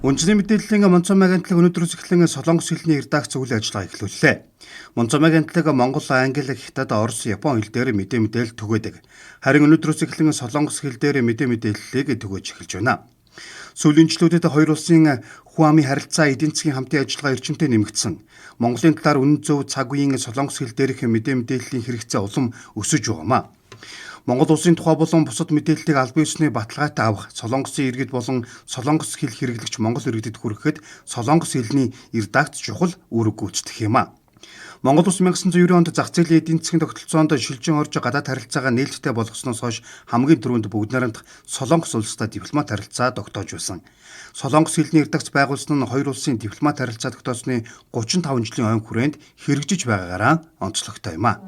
Үндэсний мэдээллийн Монцом агентлаг өнөөдрөөс эхлэн Солонгос хэлний редакц зөвлөлийн ажиллагаа эхлүүллээ. Монцом агентлаг Монгол, Англи, Хятад, Орос, Япон хэл дээр мэдээлэл түгээдэг. Харин өнөөдрөөс эхлэн Солонгос хэл дээр мэдээллийг түгээж эхэлж байна. Сүүлийн жилүүдэд хоёр улсын Хуами харилцаа эдийн засгийн хамтын ажиллагаа эрчимтэй нэмэгдсэн. Монголын талаар үнэн зөв цаг үеийн Солонгос хэл дээрх мэдээллийн хэрэгцээ улам өсөж байгаамаа. Монгол улсын тухай болон бусад мэдээллийг албан ёсны баталгаатай авах, Солонгосын иргэд болон Солонгос хэл хэрэглэгч Монгол иргэдэд хүрэхэд Солонгос хэлний редакц чухал үүрэг гүйцэтгэх юм а. Монгол улс 1990 онд зах зээлийн эдийн засгийн тогтолцоонд шилжин орж гадаад харилцаагаа нээлттэй болгосноос хойш хамгийн түрүүнд бүгд найрамдах Солонгос улстай дипломат харилцаа тогтоож байсан. Солонгос хэлний редакц байгуулсан нь хоёр улсын дипломат харилцаа тогтоосны 35 жилийн ойн хүрээнд хэрэгжиж байгаагаараа онцлогтой юм а.